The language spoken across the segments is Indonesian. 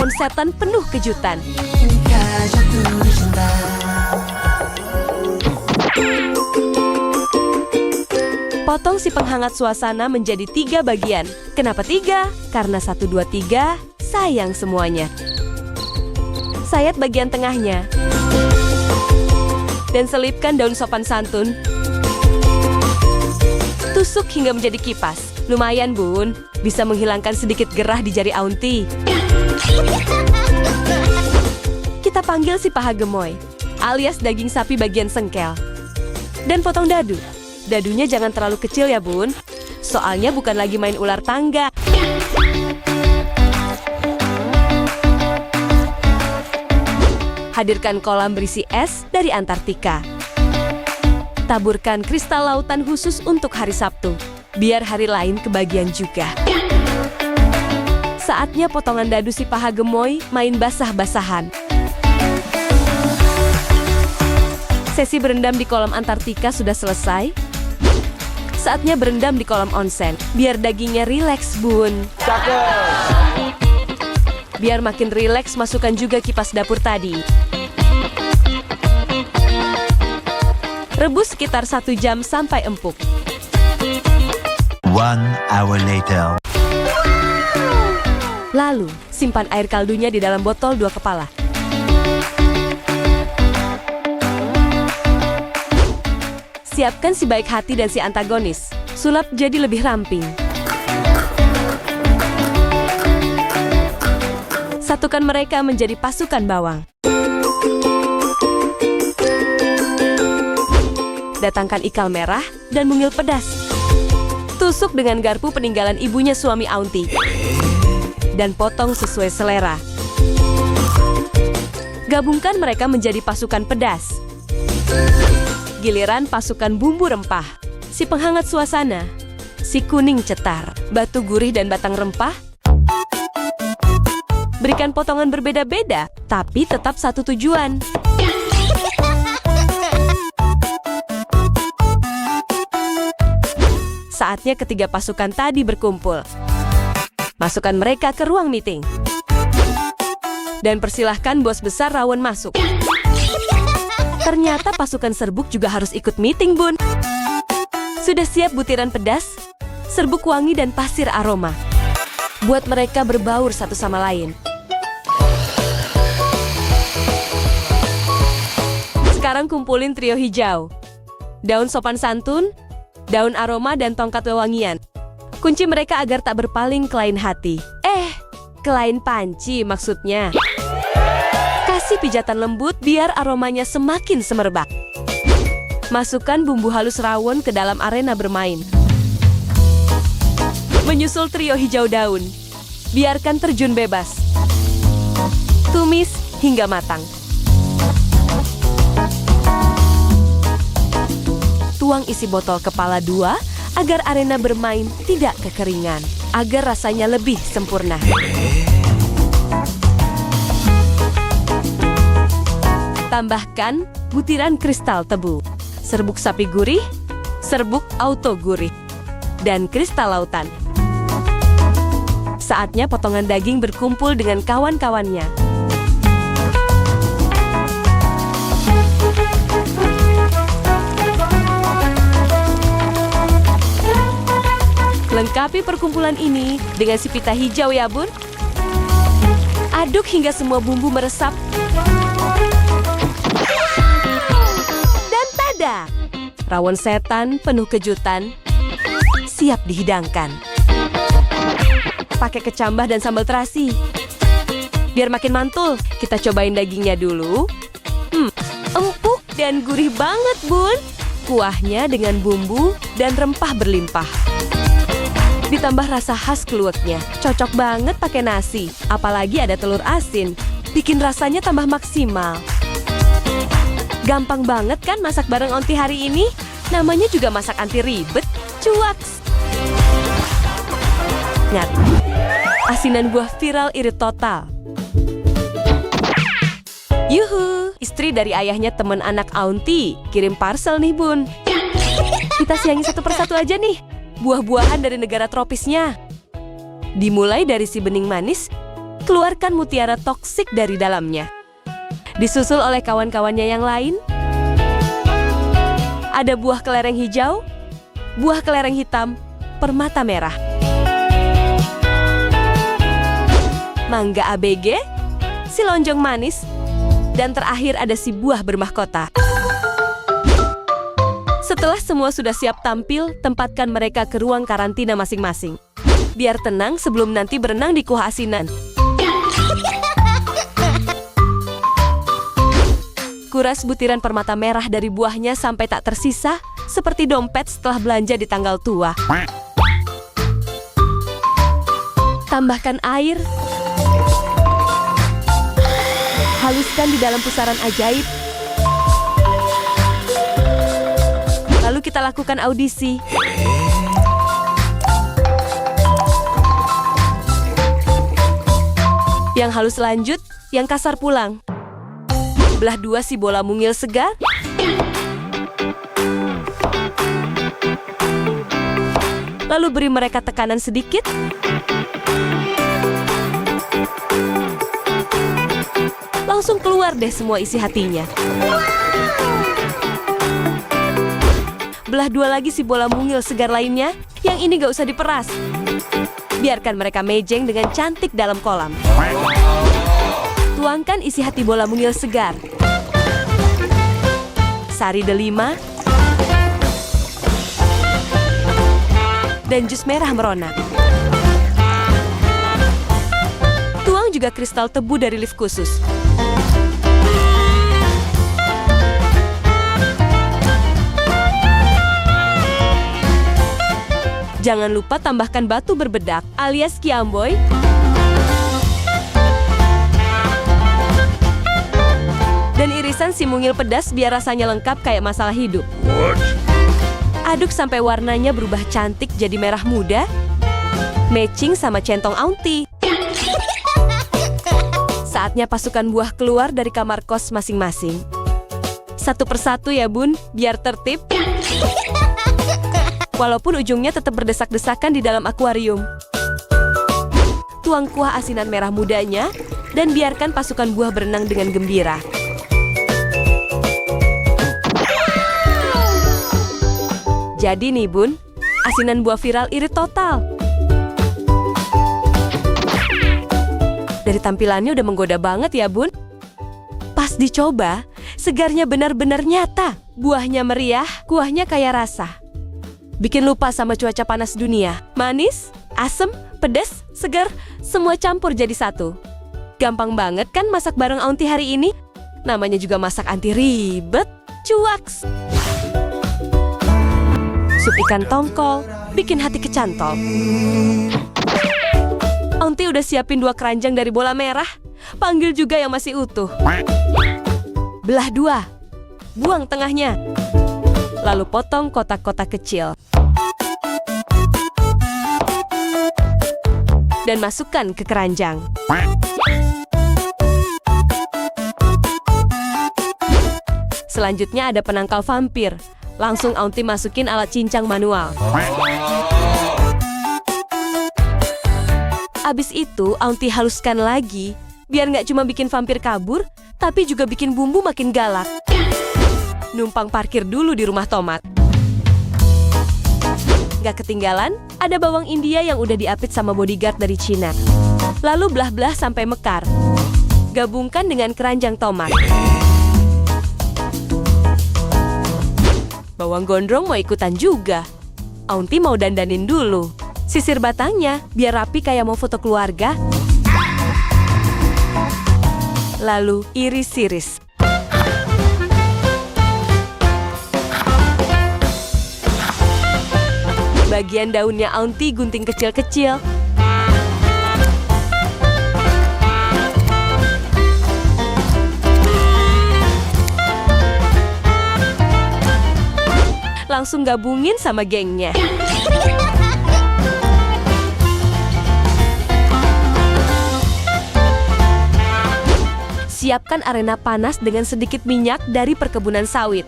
rawon setan penuh kejutan. Potong si penghangat suasana menjadi 3 bagian. Kenapa 3? Karena 1, 2, 3, sayang semuanya. Sayat bagian tengahnya. Dan selipkan daun sopan santun. Tusuk hingga menjadi kipas. Lumayan, Bun. Bisa menghilangkan sedikit gerah di jari Aunty. Kita panggil si paha gemoy, alias daging sapi bagian sengkel. Dan potong dadu. Dadunya jangan terlalu kecil ya, Bun. Soalnya bukan lagi main ular tangga. Hadirkan kolam berisi es dari Antartika. Taburkan kristal lautan khusus untuk hari Sabtu, biar hari lain kebagian juga. Saatnya potongan dadu si paha gemoy main basah-basahan. Sesi berendam di kolam Antartika sudah selesai. Saatnya berendam di kolam onsen, biar dagingnya rileks, Bun. Cakep. Biar makin rileks, masukkan juga kipas dapur tadi. Rebus sekitar 1 jam sampai empuk. 1 hour later. Lalu, simpan air kaldunya di dalam botol 2 kepala. Siapkan si baik hati dan si antagonis. Sulap jadi lebih ramping. Satukan mereka menjadi pasukan bawang. Datangkan ikal merah dan mungil pedas. Tusuk dengan garpu peninggalan ibunya suami Aunty. Dan potong sesuai selera. Gabungkan mereka menjadi pasukan pedas. Giliran pasukan bumbu rempah, si penghangat suasana, si kuning cetar, batu gurih dan batang rempah. Berikan potongan berbeda-beda, tapi tetap satu tujuan. Saatnya ketiga pasukan tadi berkumpul. Masukkan mereka ke ruang meeting. Dan persilahkan bos besar rawon masuk. Ternyata pasukan serbuk juga harus ikut meeting, Bun. Sudah siap butiran pedas, serbuk wangi dan pasir aroma. Buat mereka berbaur satu sama lain. Sekarang kumpulin trio hijau. Daun sopan santun, daun aroma dan tongkat wewangian. Kunci mereka agar tak berpaling ke lain hati. Ke lain panci maksudnya. Kasih pijatan lembut biar aromanya semakin semerbak. Masukkan bumbu halus rawon ke dalam arena bermain. Menyusul trio hijau daun. Biarkan terjun bebas. Tumis hingga matang. Tuang isi botol kepala 2 agar arena bermain tidak kekeringan. Agar rasanya lebih sempurna. Tambahkan butiran kristal tebu, serbuk sapi gurih, serbuk auto gurih, dan kristal lautan. Saatnya potongan daging berkumpul dengan kawan-kawannya. Lengkapi perkumpulan ini dengan si pita hijau ya, Bun. Aduk hingga semua bumbu meresap. Rawon setan penuh kejutan, siap dihidangkan. Pakai kecambah dan sambal terasi. Biar makin mantul, kita cobain dagingnya dulu. Empuk dan gurih banget, Bun. Kuahnya dengan bumbu dan rempah berlimpah. Ditambah rasa khas kluweknya, cocok banget pakai nasi. Apalagi ada telur asin, bikin rasanya tambah maksimal. Gampang banget kan masak bareng Aunty hari ini? Namanya juga masak anti ribet. Cuaks! Ngat, asinan buah viral irit total. Yuhu! Istri dari ayahnya teman anak Aunty kirim parcel nih, Bun. Kita siangin satu persatu aja nih. Buah-buahan dari negara tropisnya. Dimulai dari si bening manis, keluarkan mutiara toksik dari dalamnya. Disusul oleh kawan-kawannya yang lain. Ada buah kelereng hijau, buah kelereng hitam, permata merah, mangga ABG, si lonjong manis, dan terakhir ada si buah bermahkota. Setelah semua sudah siap tampil, tempatkan mereka ke ruang karantina masing-masing. Biar tenang sebelum nanti berenang di kuah asinan. Kuras butiran permata merah dari buahnya sampai tak tersisa, seperti dompet setelah belanja di tanggal tua. Tambahkan air. Haluskan di dalam pusaran ajaib. Lalu kita lakukan audisi. Yang halus lanjut, yang kasar pulang. Belah dua si bola mungil segar. Lalu beri mereka tekanan sedikit. Langsung keluar deh semua isi hatinya. Belah dua lagi si bola mungil segar lainnya, yang ini gak usah diperas. Biarkan mereka mejeng dengan cantik dalam kolam. Tuangkan isi hati bola mungil segar. Sari delima. Dan jus merah merona. Tuang juga kristal tebu dari lift khusus. Jangan lupa tambahkan batu berbedak alias kiamboy. Dan irisan si mungil pedas biar rasanya lengkap kayak masalah hidup. Aduk sampai warnanya berubah cantik jadi merah muda. Matching sama centong aunty. Saatnya pasukan buah keluar dari kamar kos masing-masing. Satu persatu ya bun, biar tertib. Walaupun ujungnya tetap berdesak-desakan di dalam akuarium. Tuang kuah asinan merah mudanya dan biarkan pasukan buah berenang dengan gembira. Jadi nih bun, asinan buah viral irit total. Dari tampilannya udah menggoda banget ya bun. Pas dicoba, segarnya benar-benar nyata. Buahnya meriah, kuahnya kaya rasa. Bikin lupa sama cuaca panas dunia. Manis, asem, pedas, segar, semua campur jadi satu. Gampang banget kan masak bareng aunty hari ini? Namanya juga masak anti ribet. Cuaks! Sup ikan tongkol, bikin hati kecantol. Aunty udah siapin 2 keranjang dari bola merah. Panggil juga yang masih utuh. Belah 2. Buang tengahnya. Lalu potong kotak-kotak kecil. Dan masukkan ke keranjang. Selanjutnya ada penangkal vampir. Langsung aunty masukin alat cincang manual. Abis itu aunty haluskan lagi. Biar nggak cuma bikin vampir kabur, tapi juga bikin bumbu makin galak. Numpang parkir dulu di rumah tomat. Gak ketinggalan, ada bawang India yang udah diapit sama bodyguard dari Cina. Lalu belah-belah sampai mekar. Gabungkan dengan keranjang tomat. Bawang gondrong mau ikutan juga. Aunty mau dandanin dulu. Sisir batangnya, biar rapi kayak mau foto keluarga. Lalu iris-iris. Bagian daunnya aunty gunting kecil-kecil. Langsung gabungin sama gengnya. Siapkan arena panas dengan sedikit minyak dari perkebunan sawit.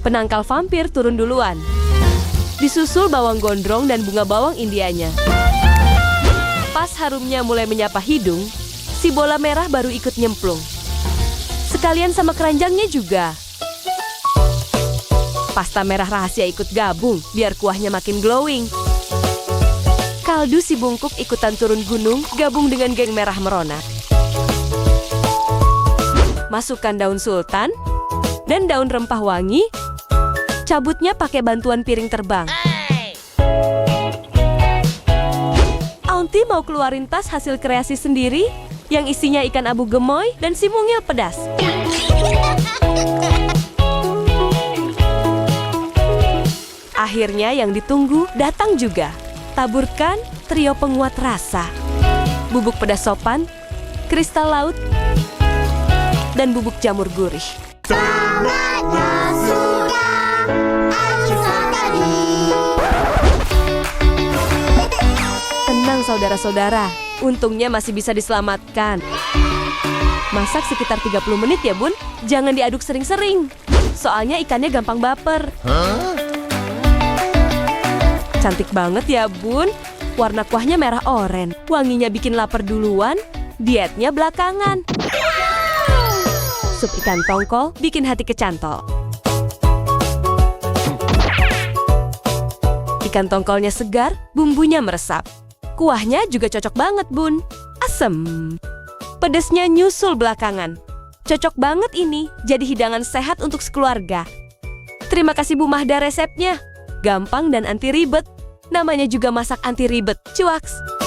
Penangkal vampir turun duluan. Disusul bawang gondrong dan bunga bawang Indianya. Pas harumnya mulai menyapa hidung, si bola merah baru ikut nyemplung. Sekalian sama keranjangnya juga. Pasta merah rahasia ikut gabung biar kuahnya makin glowing. Kaldu si bungkuk ikutan turun gunung gabung dengan geng merah merona. Masukkan daun sultan dan daun rempah wangi. Cabutnya pakai bantuan piring terbang. Aunty mau keluarin tas hasil kreasi sendiri yang isinya ikan abu gemoy dan si mungil pedas. Akhirnya yang ditunggu datang juga. Taburkan trio penguat rasa. Bubuk pedas sopan, kristal laut, dan bubuk jamur gurih. Tenang saudara-saudara, untungnya masih bisa diselamatkan. Masak sekitar 30 menit ya bun, jangan diaduk sering-sering. Soalnya ikannya gampang baper. Cantik banget ya bun, warna kuahnya merah oren. Wanginya bikin lapar duluan, dietnya belakangan. Sup ikan tongkol bikin hati kecantol. Ikan tongkolnya segar, bumbunya meresap. Kuahnya juga cocok banget bun, asem. Pedesnya nyusul belakangan. Cocok banget ini, jadi hidangan sehat untuk sekeluarga. Terima kasih Bu Mahda resepnya. Gampang dan anti ribet. Namanya juga masak anti ribet. Cuaks!